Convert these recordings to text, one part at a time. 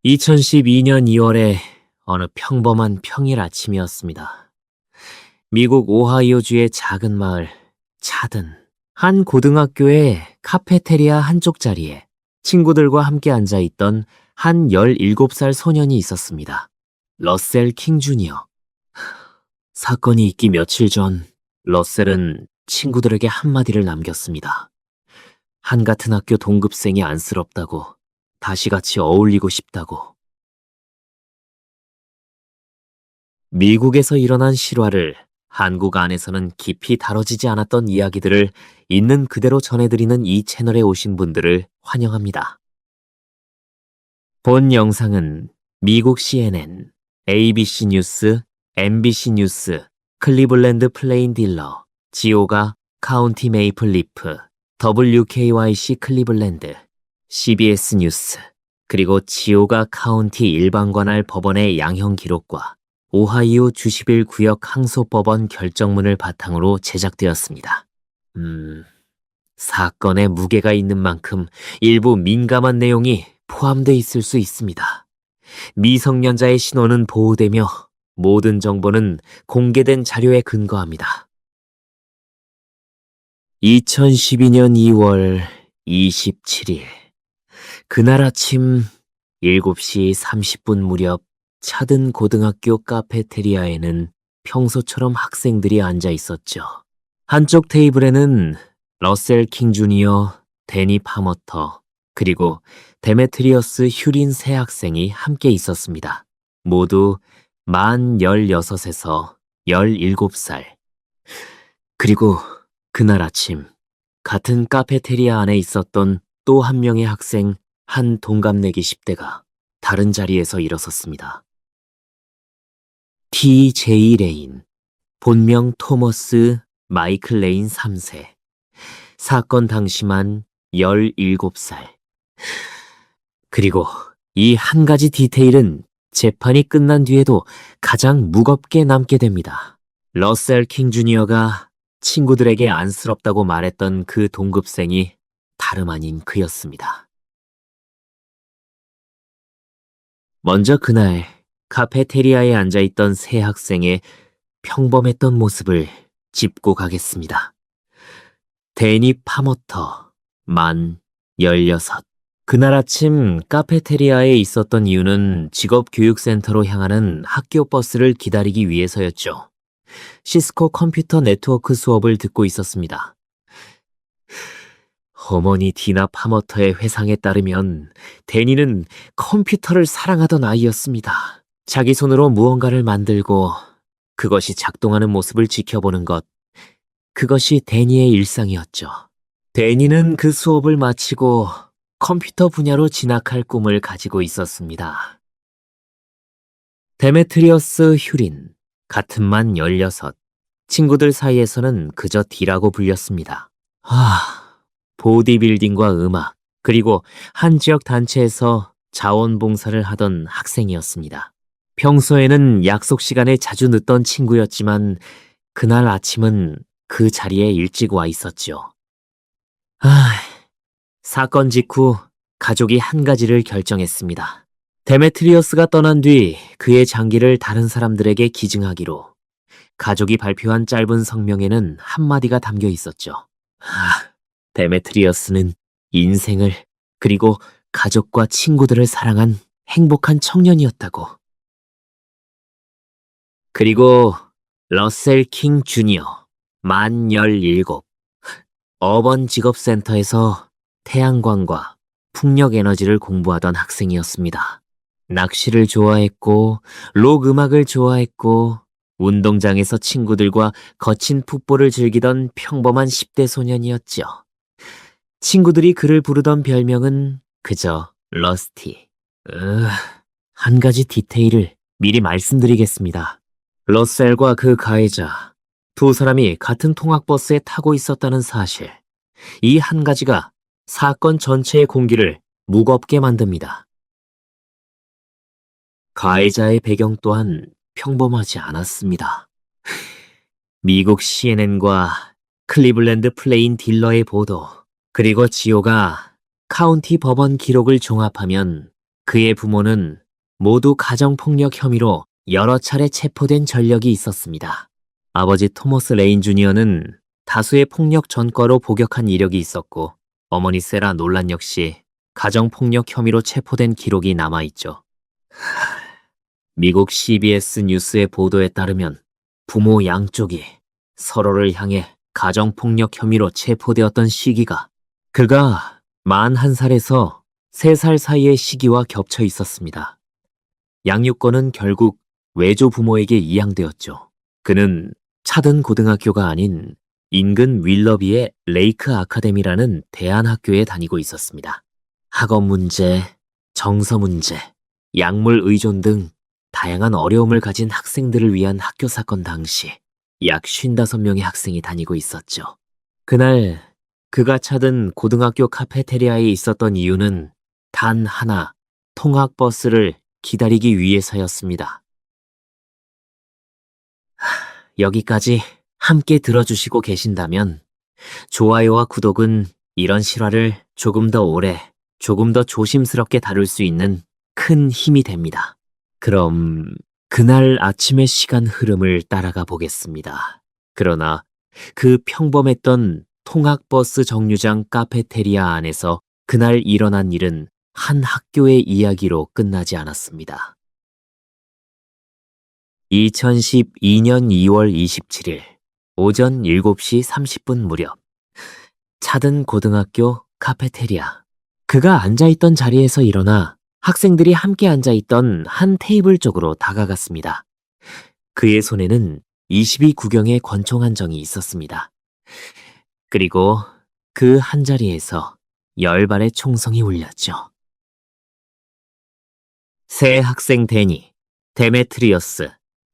2012년 2월에 어느 평범한 평일 아침이었습니다. 미국 오하이오주의 작은 마을 차든 한 고등학교의 카페테리아 한쪽 자리에 친구들과 함께 앉아 있던 한 17살 소년이 있었습니다. 러셀 킹 주니어. 사건이 있기 며칠 전 러셀은 친구들에게 한마디를 남겼습니다. 한같은 학교 동급생이 안쓰럽다고, 다시 같이 어울리고 싶다고. 미국에서 일어난 실화를 한국 안에서는 깊이 다뤄지지 않았던 이야기들을 있는 그대로 전해드리는 이 채널에 오신 분들을 환영합니다. 본 영상은 미국 CNN, ABC 뉴스, MBC 뉴스, 클리블랜드 플레인 딜러, 지오가 카운티 메이플 리프, WKYC 클리블랜드, CBS 뉴스, 그리고 지오가 카운티 일반관할 법원의 양형 기록과 오하이오 주시빌 구역 항소법원 결정문을 바탕으로 제작되었습니다. 사건에 무게가 있는 만큼 일부 민감한 내용이 포함돼 있을 수 있습니다. 미성년자의 신원은 보호되며 모든 정보는 공개된 자료에 근거합니다. 2012년 2월 27일 그날 아침 7시 30분 무렵 차든 고등학교 카페테리아에는 평소처럼 학생들이 앉아 있었죠. 한쪽 테이블에는 러셀 킹 주니어, 데니 파머터, 그리고 데메트리어스 휴린 세 학생이 함께 있었습니다. 모두 만 16에서 17살. 그리고 그날 아침 같은 카페테리아 안에 있었던 또 한 명의 학생 한 동갑내기 10대가 다른 자리에서 일어섰습니다. T.J. 레인, 본명 토머스 마이클 레인 3세, 사건 당시만 17살. 그리고 이 한 가지 디테일은 재판이 끝난 뒤에도 가장 무겁게 남게 됩니다. 러셀 킹 주니어가 친구들에게 안쓰럽다고 말했던 그 동급생이 다름 아닌 그였습니다. 먼저 그날 카페테리아에 앉아있던 세 학생의 평범했던 모습을 짚고 가겠습니다. 데니 파머터, 만 16. 그날 아침 카페테리아에 있었던 이유는 직업교육센터로 향하는 학교 버스를 기다리기 위해서였죠. 시스코 컴퓨터 네트워크 수업을 듣고 있었습니다. 어머니 디나 파머터의 회상에 따르면 데니는 컴퓨터를 사랑하던 아이였습니다. 자기 손으로 무언가를 만들고 그것이 작동하는 모습을 지켜보는 것, 그것이 데니의 일상이었죠. 데니는 그 수업을 마치고 컴퓨터 분야로 진학할 꿈을 가지고 있었습니다. 데메트리어스 휴린, 같은 만 16, 친구들 사이에서는 그저 D라고 불렸습니다. 보디빌딩과 음악, 그리고 한 지역 단체에서 자원봉사를 하던 학생이었습니다. 평소에는 약속 시간에 자주 늦던 친구였지만 그날 아침은 그 자리에 일찍 와 있었죠. 사건 직후 가족이 한 가지를 결정했습니다. 데메트리어스가 떠난 뒤 그의 장기를 다른 사람들에게 기증하기로. 가족이 발표한 짧은 성명에는 한마디가 담겨 있었죠. 데메트리어스는 인생을, 그리고 가족과 친구들을 사랑한 행복한 청년이었다고. 그리고 러셀 킹 주니어, 만 17, 어번 직업센터에서 태양광과 풍력 에너지를 공부하던 학생이었습니다. 낚시를 좋아했고, 록 음악을 좋아했고, 운동장에서 친구들과 거친 풋볼을 즐기던 평범한 10대 소년이었죠. 친구들이 그를 부르던 별명은 그저 러스티. 한 가지 디테일을 미리 말씀드리겠습니다. 러셀과 그 가해자, 두 사람이 같은 통학버스에 타고 있었다는 사실. 이 한 가지가 사건 전체의 공기를 무겁게 만듭니다. 가해자의 배경 또한 평범하지 않았습니다. 미국 CNN과 클리블랜드 플레인 딜러의 보도, 그리고 지오가 카운티 법원 기록을 종합하면 그의 부모는 모두 가정폭력 혐의로 여러 차례 체포된 전력이 있었습니다. 아버지 토머스 레인 주니어는 다수의 폭력 전과로 복역한 이력이 있었고, 어머니 세라 놀란 역시 가정폭력 혐의로 체포된 기록이 남아있죠. 미국 CBS 뉴스의 보도에 따르면 부모 양쪽이 서로를 향해 가정폭력 혐의로 체포되었던 시기가 그가 41살에서 3살 사이의 시기와 겹쳐 있었습니다. 양육권은 결국 외조 부모에게 이양되었죠. 그는 차든 고등학교가 아닌 인근 윌러비의 레이크 아카데미라는 대안학교에 다니고 있었습니다. 학업 문제, 정서 문제, 약물 의존 등 다양한 어려움을 가진 학생들을 위한 학교 사건 당시 약 55명의 학생이 다니고 있었죠. 그날 그가 찾은 고등학교 카페테리아에 있었던 이유는 단 하나, 통학버스를 기다리기 위해서였습니다. 여기까지 함께 들어주시고 계신다면 좋아요와 구독은 이런 실화를 조금 더 오래, 조금 더 조심스럽게 다룰 수 있는 큰 힘이 됩니다. 그럼 그날 아침의 시간 흐름을 따라가 보겠습니다. 그러나 그 평범했던 통학버스 정류장 카페테리아 안에서 그날 일어난 일은 한 학교의 이야기로 끝나지 않았습니다. 2012년 2월 27일 오전 7시 30분 무렵 차든 고등학교 카페테리아. 그가 앉아있던 자리에서 일어나 학생들이 함께 앉아있던 한 테이블 쪽으로 다가갔습니다. 그의 손에는 22구경의 권총 한 정이 있었습니다. 그리고 그 한자리에서 10발의 총성이 울렸죠. 새 학생 데니, 데메트리어스,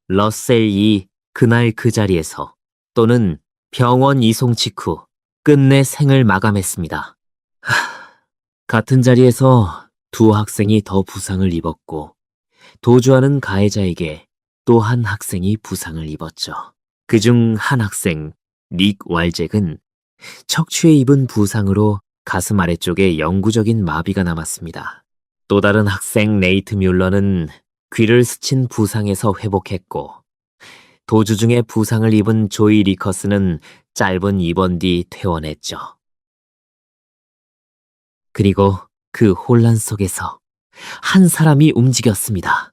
러셀이 그날 그 자리에서 또는 병원 이송 직후 끝내 생을 마감했습니다. 같은 자리에서 두 학생이 더 부상을 입었고 도주하는 가해자에게 또 한 학생이 부상을 입었죠. 그중 한 학생, 닉 왈잭은 척추에 입은 부상으로 가슴 아래쪽에 영구적인 마비가 남았습니다. 또 다른 학생 네이트 뮬러는 귀를 스친 부상에서 회복했고 도주 중에 부상을 입은 조이 리커스는 짧은 입원 뒤 퇴원했죠. 그리고 그 혼란 속에서 한 사람이 움직였습니다.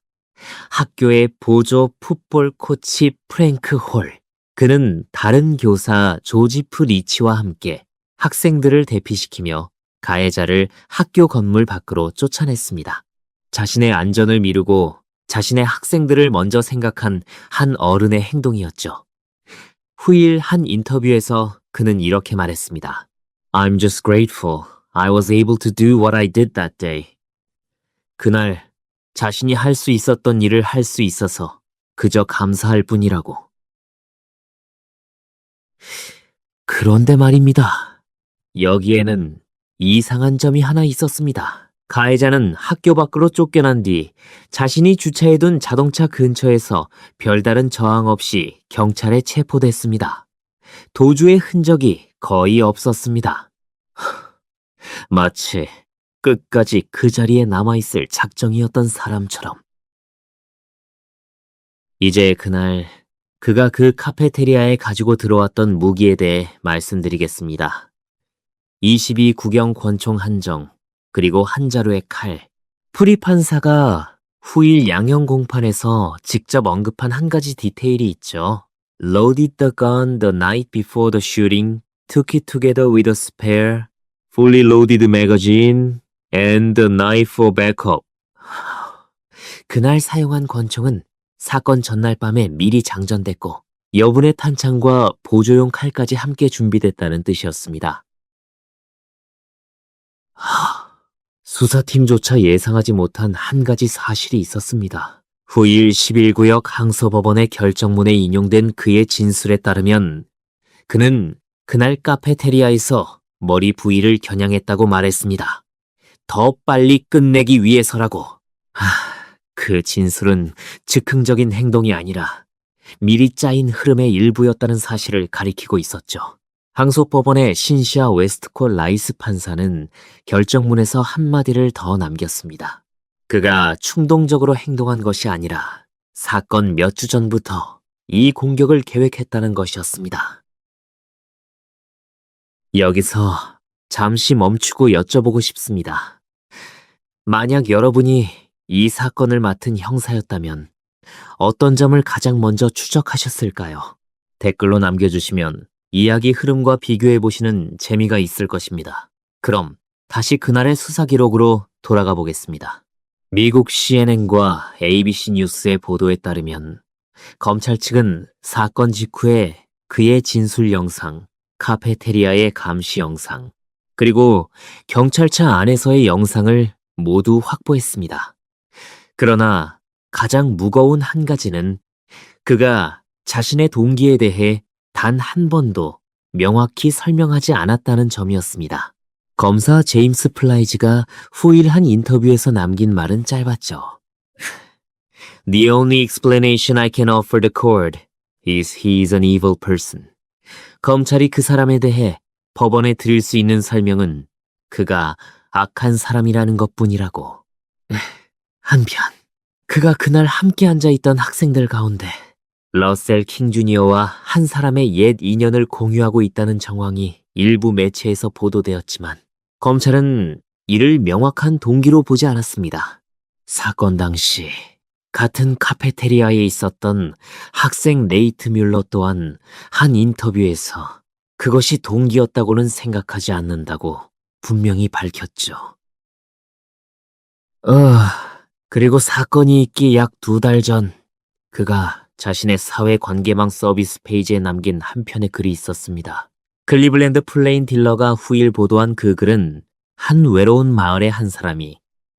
학교의 보조 풋볼 코치 프랭크 홀. 그는 다른 교사 조지프 리치와 함께 학생들을 대피시키며 가해자를 학교 건물 밖으로 쫓아냈습니다. 자신의 안전을 미루고 자신의 학생들을 먼저 생각한 한 어른의 행동이었죠. 후일 한 인터뷰에서 그는 이렇게 말했습니다. I'm just grateful I was able to do what I did that day. 그날 자신이 할 수 있었던 일을 할 수 있어서 그저 감사할 뿐이라고. 그런데 말입니다. 여기에는 이상한 점이 하나 있었습니다. 가해자는 학교 밖으로 쫓겨난 뒤 자신이 주차해둔 자동차 근처에서 별다른 저항 없이 경찰에 체포됐습니다. 도주의 흔적이 거의 없었습니다. 마치 끝까지 그 자리에 남아있을 작정이었던 사람처럼. 이제 그날 그가 그 카페테리아에 가지고 들어왔던 무기에 대해 말씀드리겠습니다. 22구경 권총 한 정, 그리고 한 자루의 칼. 프리 판사가 후일 양형 공판에서 직접 언급한 한 가지 디테일이 있죠. Loaded the gun the night before the shooting, took it together with a spare, fully loaded magazine, and a knife for backup. 그날 사용한 권총은 사건 전날 밤에 미리 장전됐고 여분의 탄창과 보조용 칼까지 함께 준비됐다는 뜻이었습니다. 수사팀조차 예상하지 못한 한 가지 사실이 있었습니다. 후일 11구역 항소법원의 결정문에 인용된 그의 진술에 따르면 그는 그날 카페테리아에서 머리 부위를 겨냥했다고 말했습니다. 더 빨리 끝내기 위해서라고. 그 진술은 즉흥적인 행동이 아니라 미리 짜인 흐름의 일부였다는 사실을 가리키고 있었죠. 항소법원의 신시아 웨스트콧 라이스 판사는 결정문에서 한마디를 더 남겼습니다. 그가 충동적으로 행동한 것이 아니라 사건 몇 주 전부터 이 공격을 계획했다는 것이었습니다. 여기서 잠시 멈추고 여쭤보고 싶습니다. 만약 여러분이 이 사건을 맡은 형사였다면 어떤 점을 가장 먼저 추적하셨을까요? 댓글로 남겨주시면 이야기 흐름과 비교해보시는 재미가 있을 것입니다. 그럼 다시 그날의 수사 기록으로 돌아가 보겠습니다. 미국 CNN과 ABC 뉴스의 보도에 따르면 검찰 측은 사건 직후에 그의 진술 영상, 카페테리아의 감시 영상, 그리고 경찰차 안에서의 영상을 모두 확보했습니다. 그러나 가장 무거운 한 가지는 그가 자신의 동기에 대해 단 한 번도 명확히 설명하지 않았다는 점이었습니다. 검사 제임스 플라이즈가 후일 한 인터뷰에서 남긴 말은 짧았죠. The only explanation I can offer the court is he is an evil person. 검찰이 그 사람에 대해 법원에 드릴 수 있는 설명은 그가 악한 사람이라는 것뿐이라고. 한편 그가 그날 함께 앉아있던 학생들 가운데 러셀 킹 주니어와 한 사람의 옛 인연을 공유하고 있다는 정황이 일부 매체에서 보도되었지만 검찰은 이를 명확한 동기로 보지 않았습니다. 사건 당시 같은 카페테리아에 있었던 학생 네이트 뮬러 또한 한 인터뷰에서 그것이 동기였다고는 생각하지 않는다고 분명히 밝혔죠. 그리고 사건이 있기 약 2달 전 그가 자신의 사회관계망 서비스 페이지에 남긴 한 편의 글이 있었습니다. 클리블랜드 플레인 딜러가 후일 보도한 그 글은 한 외로운 마을의 한 사람이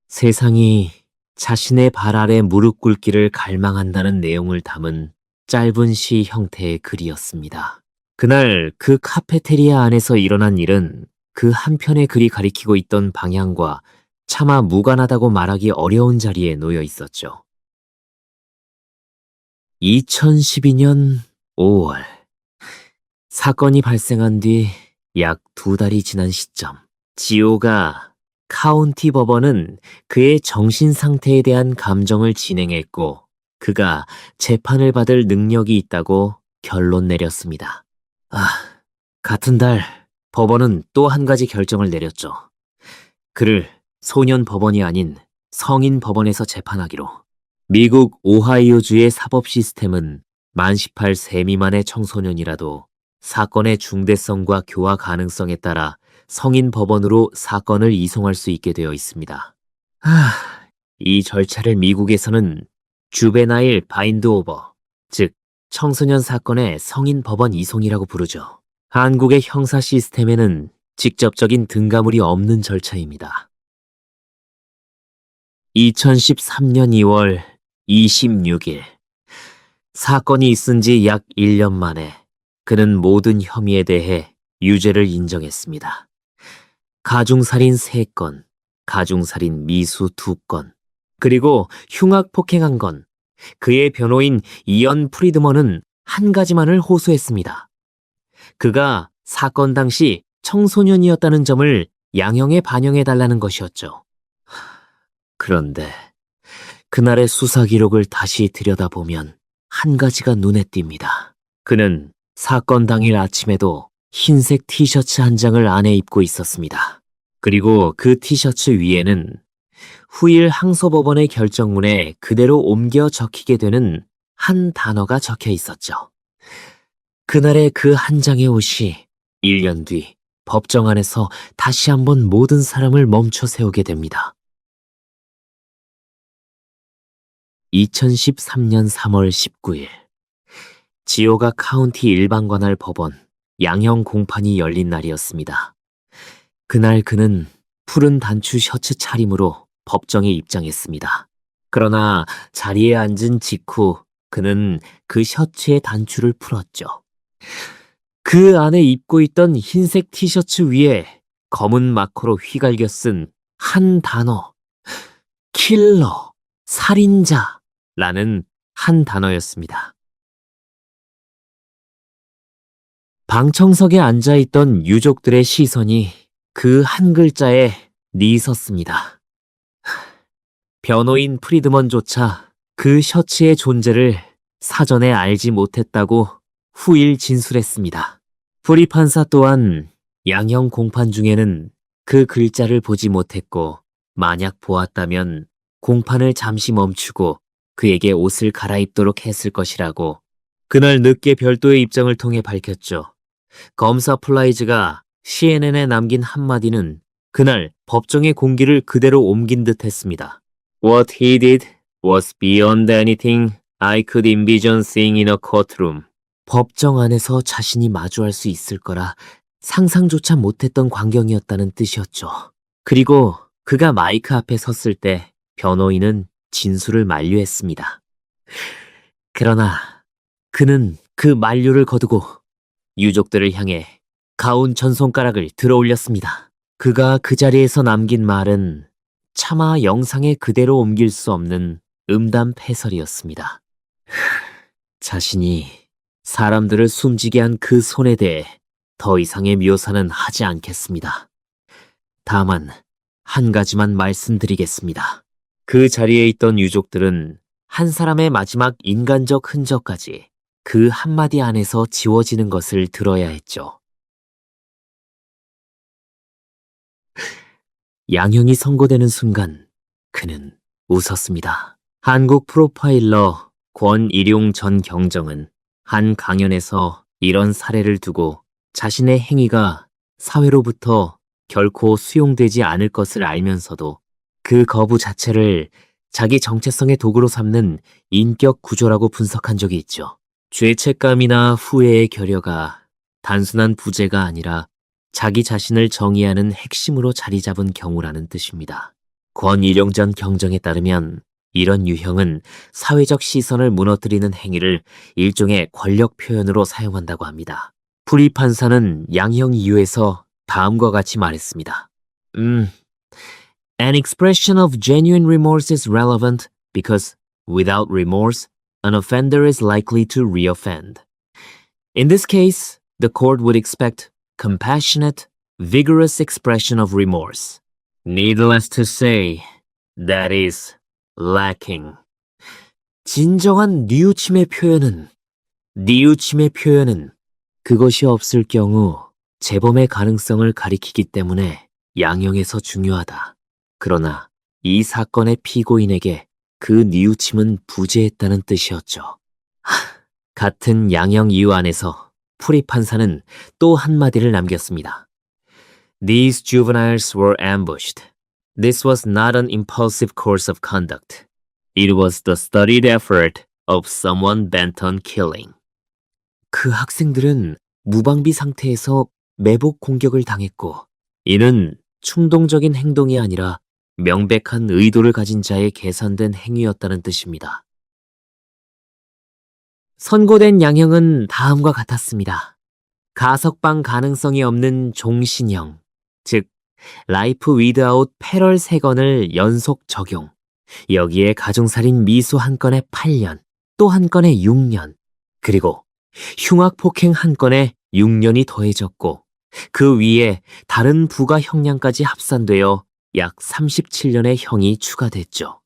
세상이 자신의 발 아래 무릎 꿇기를 갈망한다는 내용을 담은 짧은 시 형태의 글이었습니다. 그날 그 카페테리아 안에서 일어난 일은 그 한 편의 글이 가리키고 있던 방향과 차마 무관하다고 말하기 어려운 자리에 놓여 있었죠. 2012년 5월 사건이 발생한 뒤 약 2달이 지난 시점 지오가 카운티 법원은 그의 정신 상태에 대한 감정을 진행했고 그가 재판을 받을 능력이 있다고 결론 내렸습니다. 같은 달 법원은 또 한 가지 결정을 내렸죠. 그를 소년 법원이 아닌 성인 법원에서 재판하기로. 미국 오하이오주의 사법 시스템은 만 18세 미만의 청소년이라도 사건의 중대성과 교화 가능성에 따라 성인 법원으로 사건을 이송할 수 있게 되어 있습니다. 이 절차를 미국에서는 주베나일 바인드 오버, 즉 청소년 사건의 성인 법원 이송이라고 부르죠. 한국의 형사 시스템에는 직접적인 등가물이 없는 절차입니다. 2013년 2월 26일 사건이 있은 지 약 1년 만에 그는 모든 혐의에 대해 유죄를 인정했습니다. 가중살인 3건, 가중살인 미수 2건, 그리고 흉악 폭행한 건 그의 변호인 이언 프리드먼은 한 가지만을 호소했습니다. 그가 사건 당시 청소년이었다는 점을 양형에 반영해달라는 것이었죠. 그런데 그날의 수사 기록을 다시 들여다보면 한 가지가 눈에 띕니다. 그는 사건 당일 아침에도 흰색 티셔츠 한 장을 안에 입고 있었습니다. 그리고 그 티셔츠 위에는 후일 항소법원의 결정문에 그대로 옮겨 적히게 되는 한 단어가 적혀 있었죠. 그날의 그 한 장의 옷이 1년 뒤 법정 안에서 다시 한번 모든 사람을 멈춰 세우게 됩니다. 2013년 3월 19일 지오가 카운티 일반관할 법원 양형 공판이 열린 날이었습니다. 그날 그는 푸른 단추 셔츠 차림으로 법정에 입장했습니다. 그러나 자리에 앉은 직후 그는 그 셔츠의 단추를 풀었죠. 그 안에 입고 있던 흰색 티셔츠 위에 검은 마커로 휘갈겨 쓴 한 단어, 킬러, 살인자라는 한 단어였습니다. 방청석에 앉아있던 유족들의 시선이 그 한 글자에 니섰습니다. 변호인 프리드먼조차 그 셔츠의 존재를 사전에 알지 못했다고 후일 진술했습니다. 불입판사 또한 양형 공판 중에는 그 글자를 보지 못했고 만약 보았다면 공판을 잠시 멈추고 그에게 옷을 갈아입도록 했을 것이라고 그날 늦게 별도의 입장을 통해 밝혔죠. 검사 플라이즈가 CNN에 남긴 한마디는 그날 법정의 공기를 그대로 옮긴 듯 했습니다. What he did was beyond anything I could envision seeing in a courtroom. 법정 안에서 자신이 마주할 수 있을 거라 상상조차 못했던 광경이었다는 뜻이었죠. 그리고 그가 마이크 앞에 섰을 때 변호인은 진술을 만류했습니다. 그러나 그는 그 만류를 거두고 유족들을 향해 가운 전손가락을 들어 올렸습니다. 그가 그 자리에서 남긴 말은 차마 영상에 그대로 옮길 수 없는 음담 패설이었습니다. 자신이 사람들을 숨지게 한 그 손에 대해 더 이상의 묘사는 하지 않겠습니다. 다만 한 가지만 말씀드리겠습니다. 그 자리에 있던 유족들은 한 사람의 마지막 인간적 흔적까지 그 한마디 안에서 지워지는 것을 들어야 했죠. 양형이 선고되는 순간 그는 웃었습니다. 한국 프로파일러 권일용 전 경정은 한 강연에서 이런 사례를 두고 자신의 행위가 사회로부터 결코 수용되지 않을 것을 알면서도 그 거부 자체를 자기 정체성의 도구로 삼는 인격 구조라고 분석한 적이 있죠. 죄책감이나 후회의 결여가 단순한 부재가 아니라 자기 자신을 정의하는 핵심으로 자리 잡은 경우라는 뜻입니다. 권일용 전 경정에 따르면 이런 유형은 사회적 시선을 무너뜨리는 행위를 일종의 권력 표현으로 사용한다고 합니다. 프리 판사는 양형 이유에서 다음과 같이 말했습니다. An expression of genuine remorse is relevant because without remorse, an offender is likely to reoffend. In this case, the court would expect compassionate, vigorous expression of remorse. Needless to say, that is lacking. 진정한 뉘우침의 표현은 그것이 없을 경우 재범의 가능성을 가리키기 때문에 양형에서 중요하다. 그러나 이 사건의 피고인에게 그 뉘우침은 부재했다는 뜻이었죠. 같은 양형 이유 안에서 프리 판사는 또 한마디를 남겼습니다. These juveniles were ambushed. This was not an impulsive course of conduct. It was the studied effort of someone bent on killing. 그 학생들은 무방비 상태에서 매복 공격을 당했고 이는 충동적인 행동이 아니라 명백한 의도를 가진 자의 계산된 행위였다는 뜻입니다. 선고된 양형은 다음과 같았습니다. 가석방 가능성이 없는 종신형, 즉 라이프 위드아웃 패럴 3건을 연속 적용, 여기에 가중살인 미수 1건에 8년, 또 1건에 6년, 그리고 흉악폭행 1건에 6년이 더해졌고 그 위에 다른 부가 형량까지 합산되어 약 37년의 형이 추가됐죠.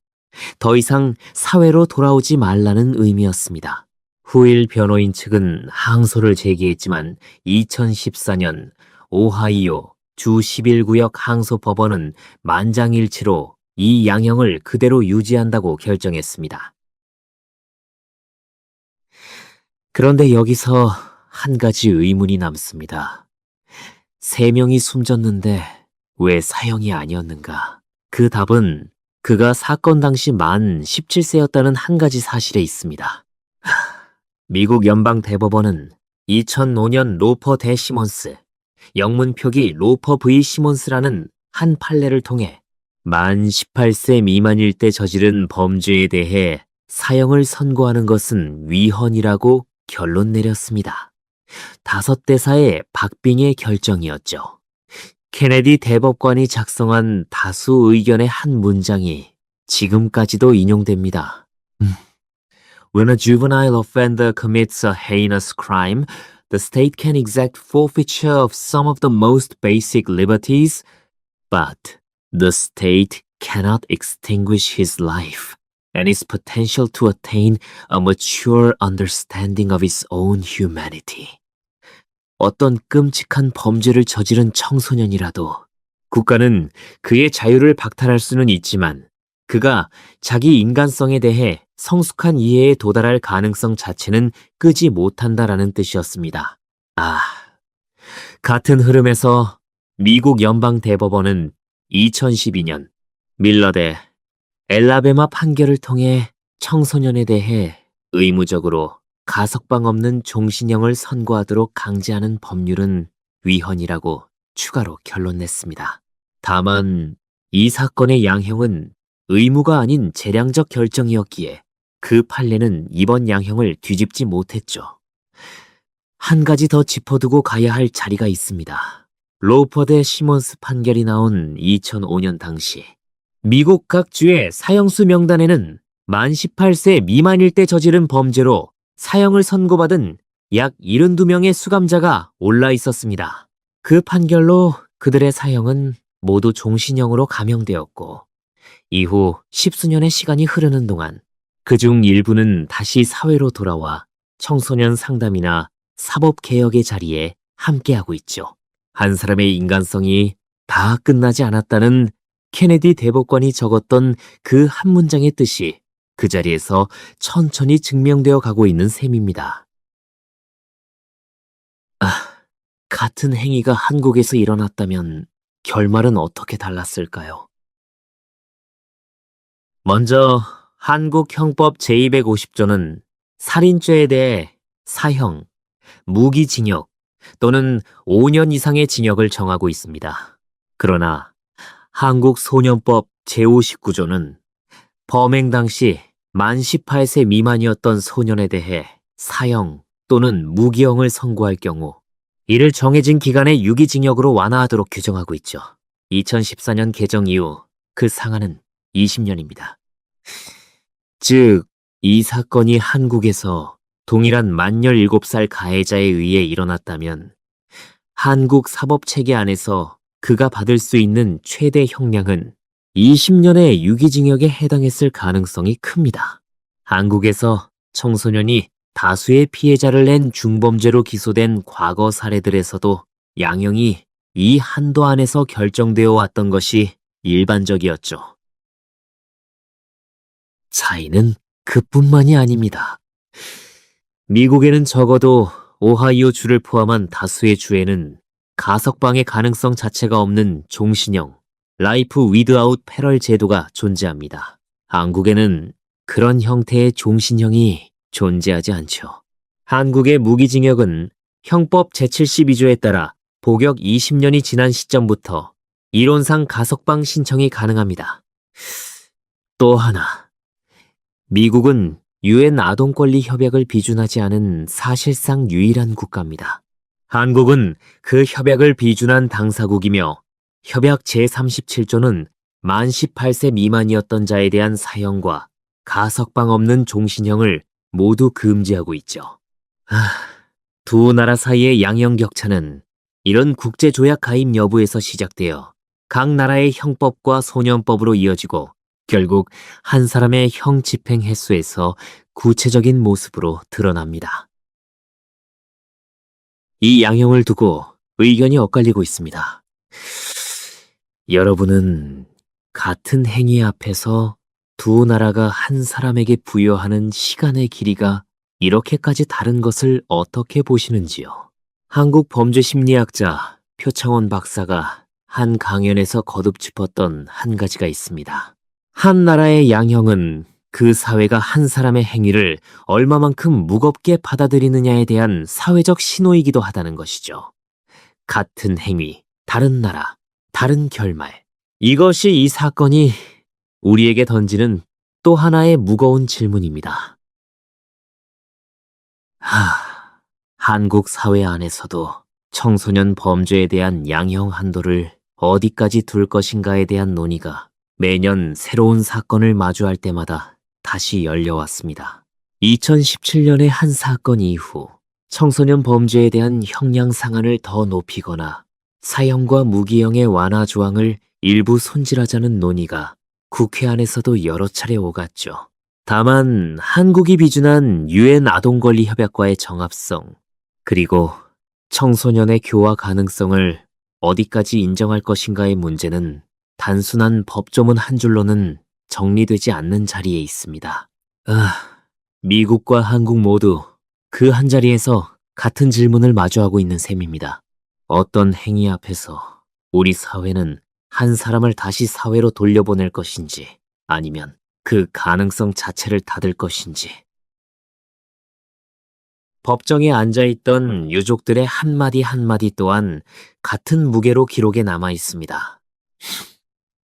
더 이상 사회로 돌아오지 말라는 의미였습니다. 후일 변호인 측은 항소를 제기했지만 2014년 오하이오 주 11구역 항소법원은 만장일치로 이 양형을 그대로 유지한다고 결정했습니다. 그런데 여기서 한 가지 의문이 남습니다. 3명이 숨졌는데 왜 사형이 아니었는가? 그 답은 그가 사건 당시 만 17세였다는 한 가지 사실에 있습니다. 미국 연방대법원은 2005년 로퍼 대 시몬스, 영문 표기 로퍼 V 시몬스라는 한 판례를 통해 만 18세 미만일 때 저지른 범죄에 대해 사형을 선고하는 것은 위헌이라고 결론 내렸습니다. 5대4의 박빙의 결정이었죠. 케네디 대법관이 작성한 다수 의견의 한 문장이 지금까지도 인용됩니다. When a juvenile offender commits a heinous crime, the state can exact forfeiture of some of the most basic liberties, but the state cannot extinguish his life and its potential to attain a mature understanding of his own humanity. 어떤 끔찍한 범죄를 저지른 청소년이라도 국가는 그의 자유를 박탈할 수는 있지만 그가 자기 인간성에 대해 성숙한 이해에 도달할 가능성 자체는 끄지 못한다라는 뜻이었습니다. 같은 흐름에서 미국 연방대법원은 2012년 밀러 대 엘라베마 판결을 통해 청소년에 대해 의무적으로 가석방 없는 종신형을 선고하도록 강제하는 법률은 위헌이라고 추가로 결론 냈습니다. 다만 이 사건의 양형은 의무가 아닌 재량적 결정이었기에 그 판례는 이번 양형을 뒤집지 못했죠. 한 가지 더 짚어두고 가야 할 자리가 있습니다. 로퍼 대 시몬스 판결이 나온 2005년 당시 미국 각 주의 사형수 명단에는 만 18세 미만일 때 저지른 범죄로 사형을 선고받은 약 72명의 수감자가 올라 있었습니다. 그 판결로 그들의 사형은 모두 종신형으로 감형되었고 이후 10수년의 시간이 흐르는 동안 그중 일부는 다시 사회로 돌아와 청소년 상담이나 사법개혁의 자리에 함께하고 있죠. 한 사람의 인간성이 다 끝나지 않았다는 케네디 대법관이 적었던 그 한 문장의 뜻이 그 자리에서 천천히 증명되어 가고 있는 셈입니다. 같은 행위가 한국에서 일어났다면 결말은 어떻게 달랐을까요? 먼저 한국 형법 제250조는 살인죄에 대해 사형, 무기징역 또는 5년 이상의 징역을 정하고 있습니다. 그러나 한국 소년법 제59조는 범행 당시 만 18세 미만이었던 소년에 대해 사형 또는 무기형을 선고할 경우 이를 정해진 기간의 유기징역으로 완화하도록 규정하고 있죠. 2014년 개정 이후 그 상한은 20년입니다. 즉, 이 사건이 한국에서 동일한 만 17살 가해자에 의해 일어났다면 한국 사법체계 안에서 그가 받을 수 있는 최대 형량은 20년의 유기징역에 해당했을 가능성이 큽니다. 한국에서 청소년이 다수의 피해자를 낸 중범죄로 기소된 과거 사례들에서도 양형이 이 한도 안에서 결정되어 왔던 것이 일반적이었죠. 차이는 그뿐만이 아닙니다. 미국에는 적어도 오하이오 주를 포함한 다수의 주에는 가석방의 가능성 자체가 없는 종신형, 라이프 위드아웃 패럴 제도가 존재합니다. 한국에는 그런 형태의 종신형이 존재하지 않죠. 한국의 무기징역은 형법 제72조에 따라 복역 20년이 지난 시점부터 이론상 가석방 신청이 가능합니다. 또 하나, 미국은 유엔 아동권리 협약을 비준하지 않은 사실상 유일한 국가입니다. 한국은 그 협약을 비준한 당사국이며 협약 제37조는 만 18세 미만이었던 자에 대한 사형과 가석방 없는 종신형을 모두 금지하고 있죠. 두 나라 사이의 양형 격차는 이런 국제조약 가입 여부에서 시작되어 각 나라의 형법과 소년법으로 이어지고 결국 한 사람의 형 집행 횟수에서 구체적인 모습으로 드러납니다. 이 양형을 두고 의견이 엇갈리고 있습니다. 여러분은 같은 행위 앞에서 두 나라가 한 사람에게 부여하는 시간의 길이가 이렇게까지 다른 것을 어떻게 보시는지요? 한국 범죄심리학자 표창원 박사가 한 강연에서 거듭 짚었던 한 가지가 있습니다. 한 나라의 양형은 그 사회가 한 사람의 행위를 얼마만큼 무겁게 받아들이느냐에 대한 사회적 신호이기도 하다는 것이죠. 같은 행위, 다른 나라, 다른 결말. 이것이 이 사건이 우리에게 던지는 또 하나의 무거운 질문입니다. 한국 사회 안에서도 청소년 범죄에 대한 양형 한도를 어디까지 둘 것인가에 대한 논의가 매년 새로운 사건을 마주할 때마다 다시 열려왔습니다. 2017년의 한 사건 이후 청소년 범죄에 대한 형량 상한을 더 높이거나 사형과 무기형의 완화 조항을 일부 손질하자는 논의가 국회 안에서도 여러 차례 오갔죠. 다만 한국이 비준한 유엔 아동권리협약과의 정합성, 그리고 청소년의 교화 가능성을 어디까지 인정할 것인가의 문제는 단순한 법조문 한 줄로는 정리되지 않는 자리에 있습니다. 미국과 한국 모두 그 한 자리에서 같은 질문을 마주하고 있는 셈입니다. 어떤 행위 앞에서 우리 사회는 한 사람을 다시 사회로 돌려보낼 것인지, 아니면 그 가능성 자체를 닫을 것인지. 법정에 앉아있던 유족들의 한마디 한마디 또한 같은 무게로 기록에 남아 있습니다.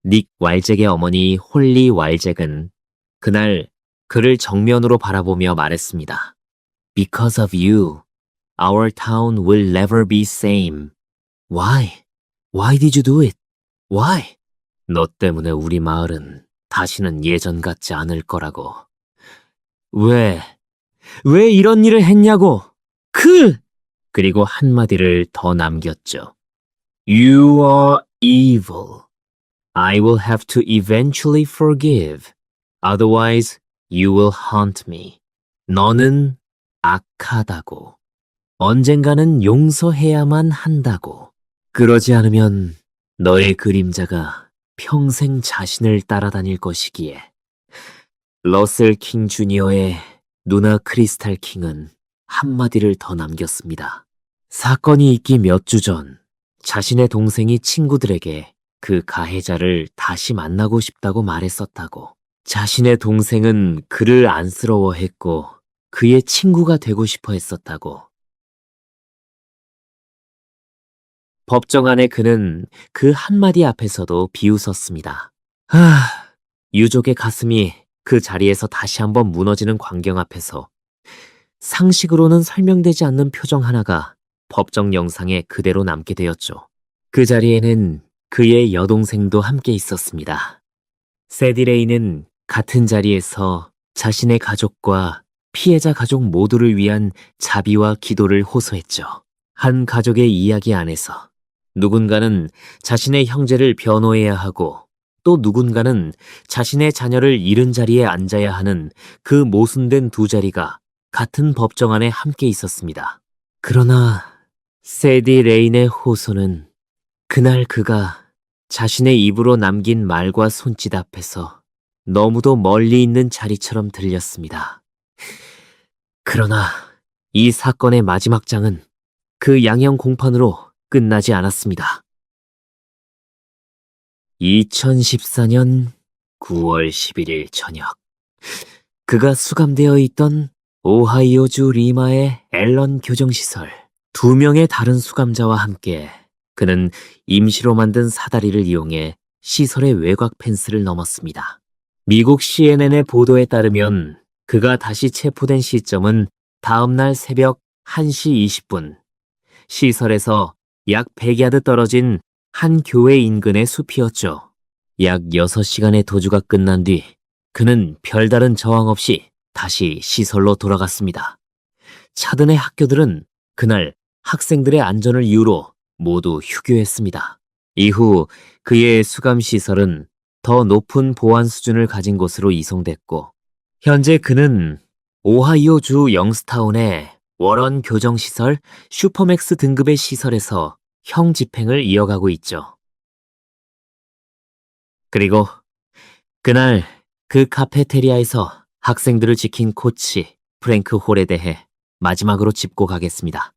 닉 왈잭의 어머니 홀리 왈잭은 그날 그를 정면으로 바라보며 말했습니다. Because of you, our town will never be same. Why? Why did you do it? Why? 너 때문에 우리 마을은 다시는 예전 같지 않을 거라고. 왜 이런 일을 했냐고. 그리고 한마디를 더 남겼죠. You are evil. I will have to eventually forgive. Otherwise, you will haunt me. 너는 악하다고. 언젠가는 용서해야만 한다고. 그러지 않으면 너의 그림자가 평생 자신을 따라다닐 것이기에. 러셀 킹 주니어의 누나 크리스탈 킹은 한마디를 더 남겼습니다. 사건이 있기 몇 주 전 자신의 동생이 친구들에게 그 가해자를 다시 만나고 싶다고 말했었다고. 자신의 동생은 그를 안쓰러워했고 그의 친구가 되고 싶어 했었다고. 법정 안에 그는 그 한마디 앞에서도 비웃었습니다. 유족의 가슴이 그 자리에서 다시 한번 무너지는 광경 앞에서 상식으로는 설명되지 않는 표정 하나가 법정 영상에 그대로 남게 되었죠. 그 자리에는 그의 여동생도 함께 있었습니다. 세디 레이는 같은 자리에서 자신의 가족과 피해자 가족 모두를 위한 자비와 기도를 호소했죠. 한 가족의 이야기 안에서 누군가는 자신의 형제를 변호해야 하고 또 누군가는 자신의 자녀를 잃은 자리에 앉아야 하는 그 모순된 두 자리가 같은 법정 안에 함께 있었습니다. 그러나 세디 레인의 호소는 그날 그가 자신의 입으로 남긴 말과 손짓 앞에서 너무도 멀리 있는 자리처럼 들렸습니다. 그러나 이 사건의 마지막 장은 그 양형 공판으로 끝나지 않았습니다. 2014년 9월 11일 저녁, 그가 수감되어 있던 오하이오주 리마의 앨런 교정시설, 2명의 다른 수감자와 함께 그는 임시로 만든 사다리를 이용해 시설의 외곽 펜스를 넘었습니다. 미국 CNN의 보도에 따르면 그가 다시 체포된 시점은 다음날 새벽 1시 20분, 시설에서 약 100야드 떨어진 한 교회 인근의 숲이었죠. 약 6시간의 도주가 끝난 뒤 그는 별다른 저항 없이 다시 시설로 돌아갔습니다. 차든의 학교들은 그날 학생들의 안전을 이유로 모두 휴교했습니다. 이후 그의 수감시설은 더 높은 보안 수준을 가진 곳으로 이송됐고, 현재 그는 오하이오주 영스타운의 워런 교정시설 슈퍼맥스 등급의 시설에서 형 집행을 이어가고 있죠. 그리고 그날 그 카페테리아에서 학생들을 지킨 코치 프랭크 홀에 대해 마지막으로 짚고 가겠습니다.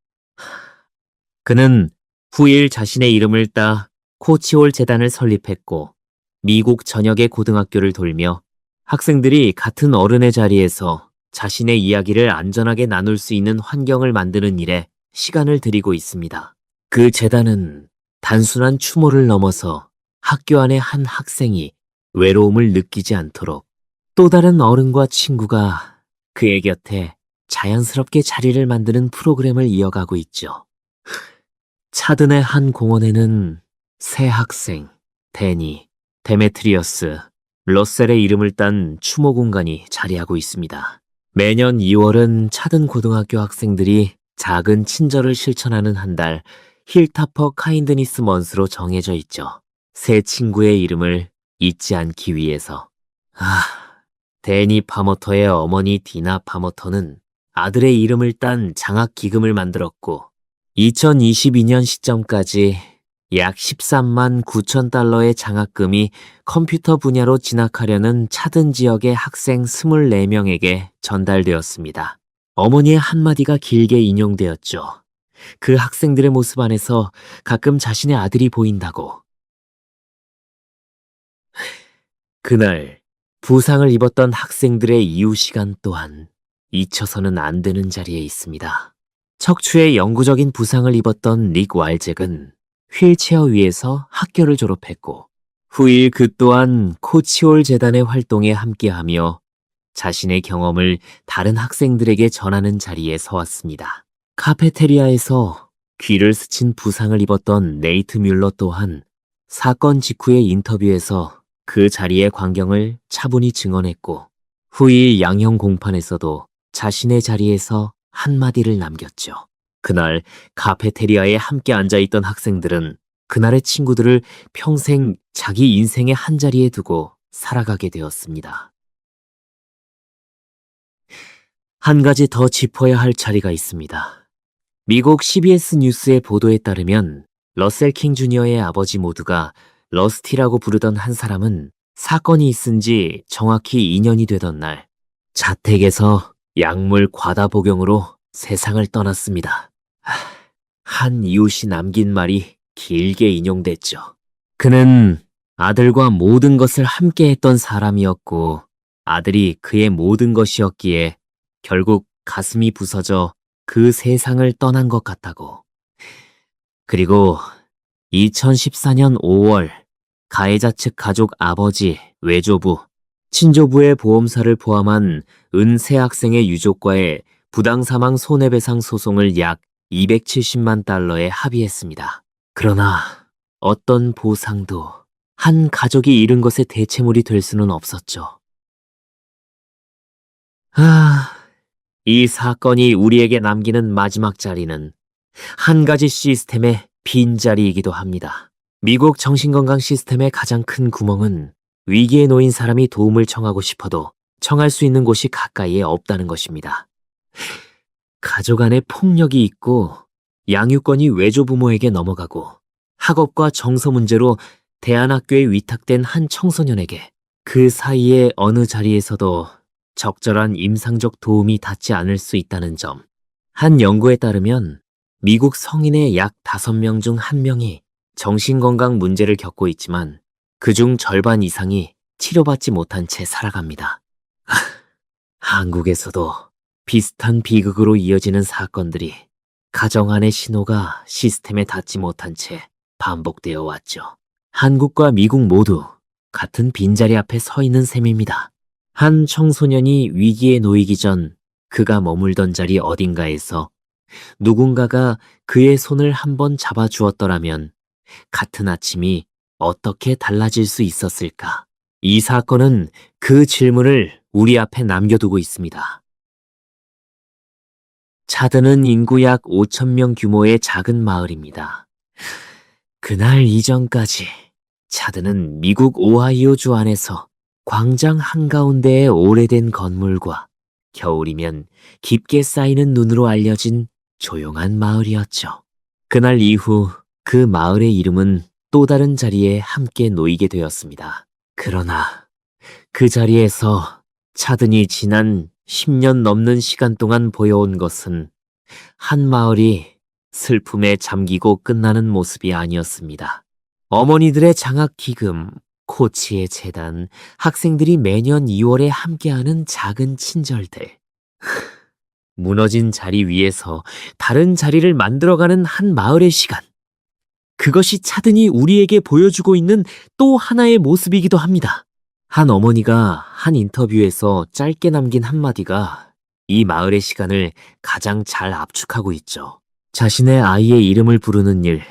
그는 후일 자신의 이름을 따 코치홀 재단을 설립했고 미국 전역의 고등학교를 돌며 학생들이 같은 어른의 자리에서 자신의 이야기를 안전하게 나눌 수 있는 환경을 만드는 일에 시간을 들이고 있습니다. 그 재단은 단순한 추모를 넘어서 학교 안의 한 학생이 외로움을 느끼지 않도록 또 다른 어른과 친구가 그의 곁에 자연스럽게 자리를 만드는 프로그램을 이어가고 있죠. 차든의 한 공원에는 새 학생, 데니, 데메트리어스, 러셀의 이름을 딴 추모 공간이 자리하고 있습니다. 매년 2월은 차든 고등학교 학생들이 작은 친절을 실천하는 한 달 힐타퍼 카인드니스 먼스로 정해져 있죠. 새 친구의 이름을 잊지 않기 위해서. 데니 파머터의 어머니 디나 파머터는 아들의 이름을 딴 장학 기금을 만들었고 2022년 시점까지 약 13만 9천 달러의 장학금이 컴퓨터 분야로 진학하려는 차든 지역의 학생 24명에게 전달되었습니다. 어머니의 한마디가 길게 인용되었죠. 그 학생들의 모습 안에서 가끔 자신의 아들이 보인다고. 그날 부상을 입었던 학생들의 이후 시간 또한 잊혀서는 안 되는 자리에 있습니다. 척추에 영구적인 부상을 입었던 릭 왈잭은 휠체어 위에서 학교를 졸업했고 후일 그 또한 코치올 재단의 활동에 함께하며 자신의 경험을 다른 학생들에게 전하는 자리에 서왔습니다. 카페테리아에서 귀를 스친 부상을 입었던 네이트 뮬러 또한 사건 직후의 인터뷰에서 그 자리의 광경을 차분히 증언했고 후일 양형 공판에서도 자신의 자리에서 한마디를 남겼죠. 그날 카페테리아에 함께 앉아있던 학생들은 그날의 친구들을 평생 자기 인생의 한자리에 두고 살아가게 되었습니다. 한 가지 더 짚어야 할 자리가 있습니다. 미국 CBS 뉴스의 보도에 따르면 러셀 킹 주니어의 아버지 모두가 러스티라고 부르던 한 사람은 사건이 있은 지 정확히 2년이 되던 날 자택에서 약물 과다 복용으로 세상을 떠났습니다. 한 이웃이 남긴 말이 길게 인용됐죠. 그는 아들과 모든 것을 함께 했던 사람이었고 아들이 그의 모든 것이었기에 결국 가슴이 부서져 그 세상을 떠난 것 같다고. 그리고 2014년 5월 가해자 측 가족 아버지, 외조부, 친조부의 보험사를 포함한 은세 학생의 유족과의 부당사망 손해배상 소송을 약 270만 달러에 합의했습니다. 그러나 어떤 보상도 한 가족이 잃은 것의 대체물이 될 수는 없었죠. 이 사건이 우리에게 남기는 마지막 자리는 한 가지 시스템의 빈자리이기도 합니다. 미국 정신건강 시스템의 가장 큰 구멍은 위기에 놓인 사람이 도움을 청하고 싶어도 청할 수 있는 곳이 가까이에 없다는 것입니다. 가족 안에 폭력이 있고 양육권이 외조부모에게 넘어가고 학업과 정서 문제로 대안학교에 위탁된 한 청소년에게 그 사이의 어느 자리에서도 적절한 임상적 도움이 닿지 않을 수 있다는 점. 한 연구에 따르면 미국 성인의 약 5명 중 1명이 정신건강 문제를 겪고 있지만 그중 절반 이상이 치료받지 못한 채 살아갑니다. 한국에서도 비슷한 비극으로 이어지는 사건들이 가정 안의 신호가 시스템에 닿지 못한 채 반복되어 왔죠. 한국과 미국 모두 같은 빈자리 앞에 서 있는 셈입니다. 한 청소년이 위기에 놓이기 전 그가 머물던 자리 어딘가에서 누군가가 그의 손을 한번 잡아주었더라면 같은 아침이 어떻게 달라질 수 있었을까? 이 사건은 그 질문을 우리 앞에 남겨두고 있습니다. 차드는 인구 약 5천 명 규모의 작은 마을입니다. 그날 이전까지 차드는 미국 오하이오주 안에서 광장 한가운데의 오래된 건물과 겨울이면 깊게 쌓이는 눈으로 알려진 조용한 마을이었죠. 그날 이후 그 마을의 이름은 또 다른 자리에 함께 놓이게 되었습니다. 그러나 그 자리에서 차든이 지난 10년 넘는 시간 동안 보여온 것은 한 마을이 슬픔에 잠기고 끝나는 모습이 아니었습니다. 어머니들의 장학기금, 코치의 재단, 학생들이 매년 2월에 함께하는 작은 친절들. 무너진 자리 위에서 다른 자리를 만들어가는 한 마을의 시간. 그것이 차든이 우리에게 보여주고 있는 또 하나의 모습이기도 합니다. 한 어머니가 한 인터뷰에서 짧게 남긴 한마디가 이 마을의 시간을 가장 잘 압축하고 있죠. 자신의 아이의 이름을 부르는 일,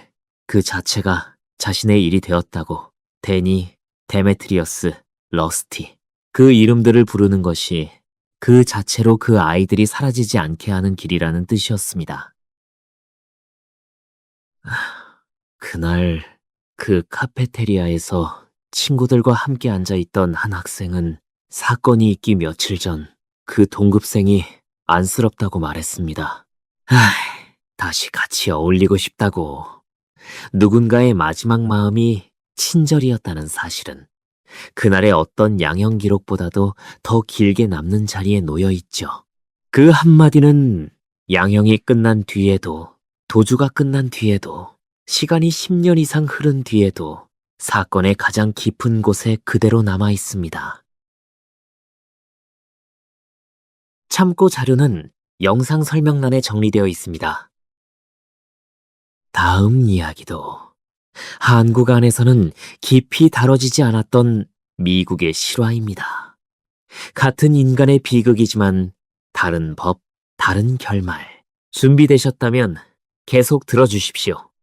그 자체가 자신의 일이 되었다고. 데니, 데메트리어스, 러스티. 그 이름들을 부르는 것이 그 자체로 그 아이들이 사라지지 않게 하는 길이라는 뜻이었습니다. 그날 그 카페테리아에서 친구들과 함께 앉아 있던 한 학생은 사건이 있기 며칠 전 그 동급생이 안쓰럽다고 말했습니다. 다시 같이 어울리고 싶다고. 누군가의 마지막 마음이 친절이었다는 사실은 그날의 어떤 양형 기록보다도 더 길게 남는 자리에 놓여 있죠. 그 한마디는 양형이 끝난 뒤에도, 도주가 끝난 뒤에도, 시간이 10년 이상 흐른 뒤에도 사건의 가장 깊은 곳에 그대로 남아 있습니다. 참고 자료는 영상 설명란에 정리되어 있습니다. 다음 이야기도 한국 안에서는 깊이 다뤄지지 않았던 미국의 실화입니다. 같은 인간의 비극이지만 다른 법, 다른 결말. 준비되셨다면 계속 들어주십시오.